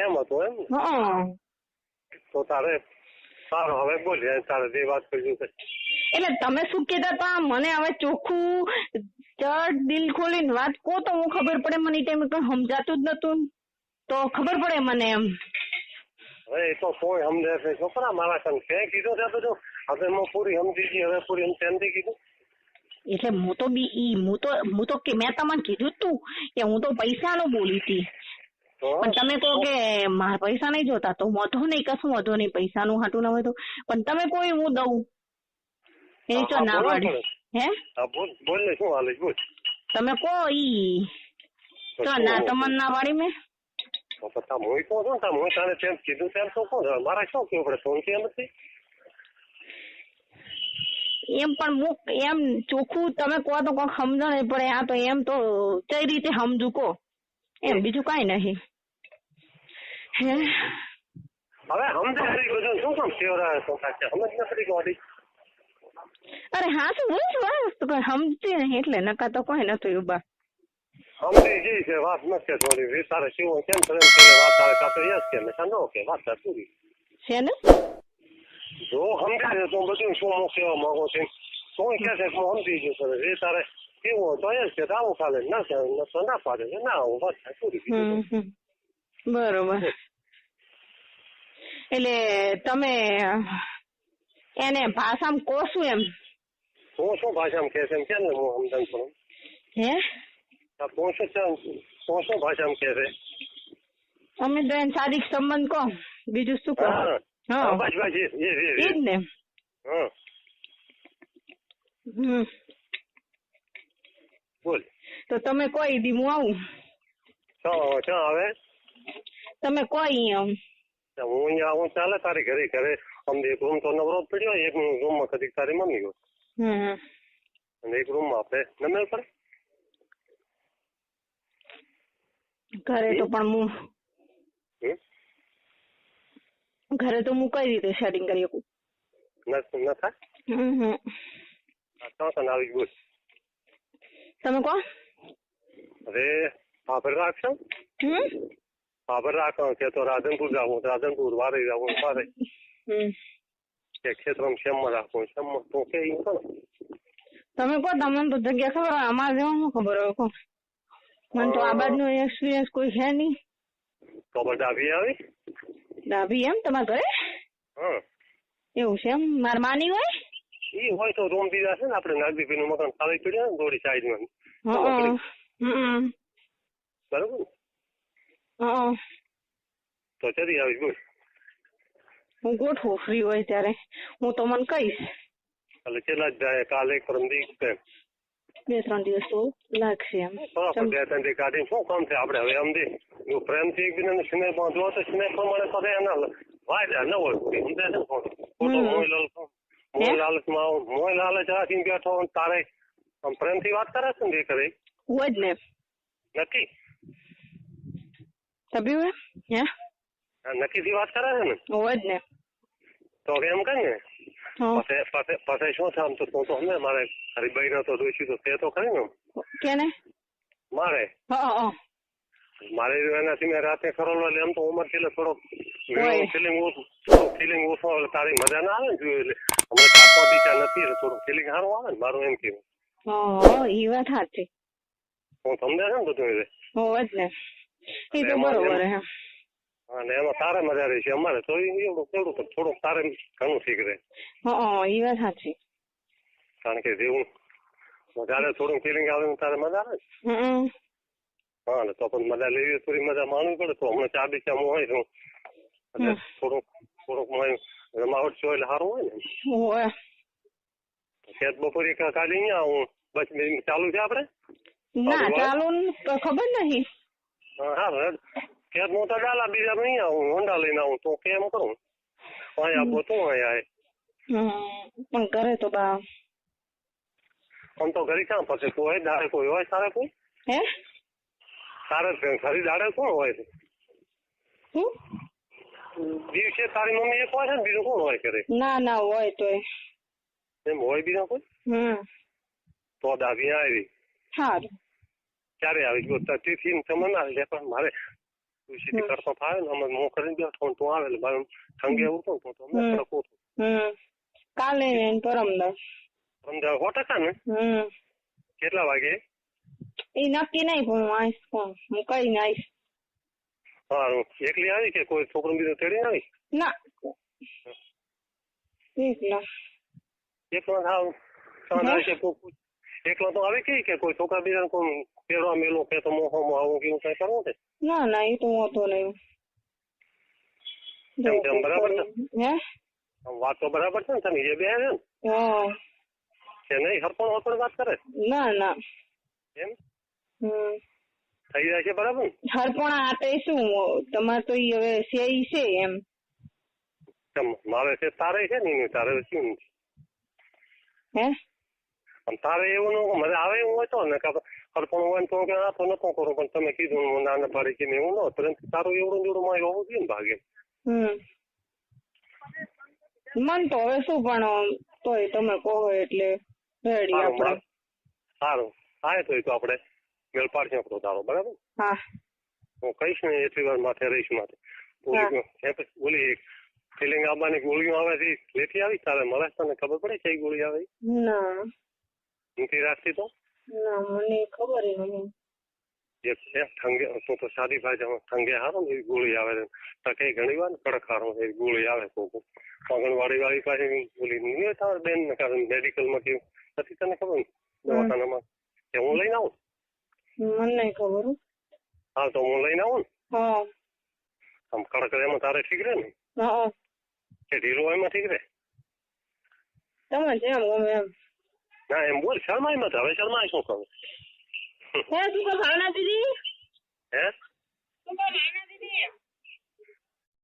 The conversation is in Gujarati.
એમ હતું એમ ને? હા તો તારે સારું, હવે બોલ તારે જે વાત કરી છે. એટલે તમે શું કહેતા હતા મને હવે ચોખ્ખું ચડ દિલ ખોલીને વાત કહો તો હું ખબર પડે. મને એ ટાઈમે કઈ સમજાતું જ નતું તો ખબર પડે મને એમ. હવે એ તો કોઈ સમજે છે છોકરા મારા સંગ છે કીધું છે બધું. હવે હું પૂરી સમજી ગઈ, હવે પૂરી સમજી કીધું. એટલે હું તો મેં તમને કીધું તું કે હું તો પૈસા નો બોલી હતી, પણ તમે કહો કે મારા પૈસા નહીં જોતા તો વાંધો નહીં, કશું વાંધો નહીં, પૈસા નું હાટું ના હોય તો. પણ તમે કોઈ હું દઉં એની તો ના પાડી. હે બોલ ને શું હાલે બોલ. તમે કહો ઈ તો ના તમને ના પાડી મેં. હું તો તને તેમ કીધું તેમ તો કોણ મારા શું કેવું પડે ફોન કેમ નથી એમ પણ એમ ચોખ્ખું તમે કહો તો કોઈ સમજો નહીં પડે. આ તો એમ તો કઈ રીતે સમજુ કહો એમ, બીજું કઈ નહીં. હે હવે સમજે ખરી બધું શું કામ સેવરા સમજ નથી ગાડી. અરે હા શું બોલ વસ્તુ કઈ સમજતી નહીં એટલે નકા તો કોઈ નતું ઉભા. સમજી ગઈ છે વાત નથી થોડી તારે શિવ કેમ કરે વાત તારે કાપે યસ કે મેં નો કે વાત તાર પૂરી છે ને. જો સમજાય તો બધું શું હું કહેવા માંગુ છું શું કે છે હું સમજી ગયો સર એ તારે કેવું તો યસ કે આવું ચાલે ના તો ના પાડે ના હું વાત તાર પૂરી. બરોબર. એટલે તમે એને ભાષામાં કહો શું એમ? હું શું ભાષામાં કહે છે એમ કેમ ને હું સમજણ કરું. હે તું શું ભાષામાં કહે છે? અમે તો એને સાદિક સંબંધ કહો, બીજું શું કહો. હા બસ એ જ ને. બોલ તો તમે કોઈ દી હું આવું. ક્યાં આવે? તમે કોઈ આમ હું અહીંયા આવું ચાલે તારી ઘરે અમને એક રૂમ તો નવરો પડ્યો, એક રૂમમાં કદી તારી મમ્મી ગયો અને એક રૂમમાં આપણે નમેલ પડે. ઘરે તો પણ ઘરે તો હું કઈ રીતે સેટિંગ કરી શકું? ન થાય આવી બોલ. તમે કહો. અરે ખબર રાખશો ખબર રાખો કે તો રાધનપુર જાવું, રાધનપુર વારે જાવું વારે કે ક્ષેત્રમાં શેમમાં રાખવું શેમમાં તો કે તમે કહો. તમને તો જગ્યા ખબર હોય, અમારે જેવું ખબર હોય કહો. મને તો આ બાજુ એક્સપિરિયન્સ કોઈ છે નહીં. તો ડાબી આવી ડાબી એમ તમારા ઘરે? એવું છે એમ? મારા માની હોય એ હોય તો રૂમ બીજા છે ને આપણે નાગદીપી નું મકાન ખાલી પડ્યું ને દોડી સાઈડમાં બરોબર તો ચડી આવી બોલ. હું ગોઠવું ફ્રી હોય ત્યારે હું તો મને કહીશ. એટલે કેટલા જ જાય કાલે પરમ દિવસ 2-3 દિવસ તો લાગશે એમ. 2-3 દિવસ કાઢીને શું કામ છે આપણે હવે અમને પ્રેમથી એકબીજાને સ્નેહ બાંધવો તો સ્નેહ પ્રમાણે કરે એના વાયદા ન હોય સમજાય મોય લાલચ રાખીને બેઠો તારે આમ પ્રેમથી વાત કરે છે ને કરે હોય જ ને નક્કી તબી હે નક્કી વાત કરે છે ને હોય જ ને. તો એમ કર ને પછી શું છે આમ તો તું તો હમે મારે તારી બહેનો તો જોઈશું તો તે તો ખરી ને કેને મારે મારે એનાથી મેં રાતે ખરોલો એટલે એમ તો ઉંમર એટલે થોડોક ફિલિંગ ઓછો તારી મજા ના આવે ને જોયું એટલે હમણાં 4-5 દીચા નથી એટલે થોડું ફિલિંગ સારું આવે ને મારું એમ કેવું. એ વાત સાચી. હું સમજે છે ને બધું એટલે હોય જ ને એ તો બરોબર હે. અને એમાં તારે મજા રહી છે અમારે તો એવું થોડુંક તારે ઘણું ઠીક રહે. એ વાત સાચી. કારણ કે જેવું વધારે થોડું ફિલિંગ આવે તારે મજા આવે ને. હા તો પણ મજા લેવી થોડી મજા માણવી પડે. તો હમણાં 4 દીચા હોય તો એટલે થોડુંક રમાવટ છો એટલે સારું હોય ને. ખેત બપોરે કાઢી અહીંયા હું બસ ચાલુ છે આપડે ના ચાલુ ખબર નહીં. હા ખેત હું તો ડાલા બીજા અહીંયા હું હોન્ડા લઈને આવું તો કેમ કરું અહીંયા આપો તું અહીંયા પણ કરે તો બા આમ તો ઘરે ક્યાં પછી તું હોય દાડે કોઈ હોય તારે કોઈ હે તારે ઘરે દાડે કોણ હોય છે દિવસે તારી મમ્મી એક હોય છે ને બીજું કોણ હોય કરે? ના હોય તો એમ હોય બીજા કોઈ? તો દાદી આવી સારું ક્યારે આવી તિથિ તમને ના લે પણ મારે તું સીધી કરતો થાય ને અમે હું કરીને બેઠો તું આવે એટલે બાર ઠંગે ઉઠો તો અમે કડક ઉઠું. કાલે પરમદાસ સમજાવ 100% ને. કેટલા વાગે એ નક્કી નહીં પણ હું આવીશ કોણ હું કઈ ને આવીશ. સારું એકલી આવી કે કોઈ છોકરો બીજો તેડી આવી? ના એકલો થાવ એકલો તો આવે કે કોઈ છોકરા બીજા કોઈ પેડવા મેલો કે તો મોહો આવું કેવું કઈ કરવું છે? ના એ તો હોતો નહીં. બરાબર છે વાત તો બરાબર છે ને તમે જે બે છે ને કે નહીં હરપણ વાત કરે? ના એમ થઈ જાય છે બરાબર ને? હરપણા આતે શું તમારે તો હવે સેઈ છે એમ મારે છે તારે છે ને તારે શું હે તારે એવું ન મને આવે એવું હોય તો ને હરપણ હોય ને તો આ તો નતો કરું પણ તમે કીધું નાના પાડી કે એવું ન પરંતુ તારું એવડું જોડું મારે હોવું જોઈએ ને ભાગે. મન તો હવે શું પણ તોય તમે કહો એટલે રેડી આપણે. સારું હા તો આપણે મેળ પાડશે આપણો તારો બરાબર. હા હું કહીશ ને એટલી વાર માથે રહીશ માથે ઓલી ફિલિંગ આવવાની ગોળીઓ આવે છે લેતી આવી તારે મળે તને ખબર પડે કઈ ગોળી આવે? ના નથી રાખતી તો? ના મને ખબર નહીં. એક છે ઠંગે તો સાદી ભાઈ ઠંગે હારો ને એવી ગોળી આવે છે કઈ ઘણી વાર કડક હારો એવી ગોળી આવે તો આંગણવાડી વાળી પાસે બોલી નહીં તારે બેન ને કારણ મેડિકલમાં કેવું નથી તને ખબર ને દવાખાનામાં કે હું લઈને આવું? મને નહીં ખબર. હા તો હું લઈને આવું ને. હા આમ કડક એમાં તારે ઠીક રહે ને કે ઢીલો એમાં ઠીક રહે? તમે જેમ ગમે એમ. ના એમ બોલ શરમાઈ મત હવે શરમાય શું કહું? હે તું તો ભાવના દીદી હે તું તો નાના દીદી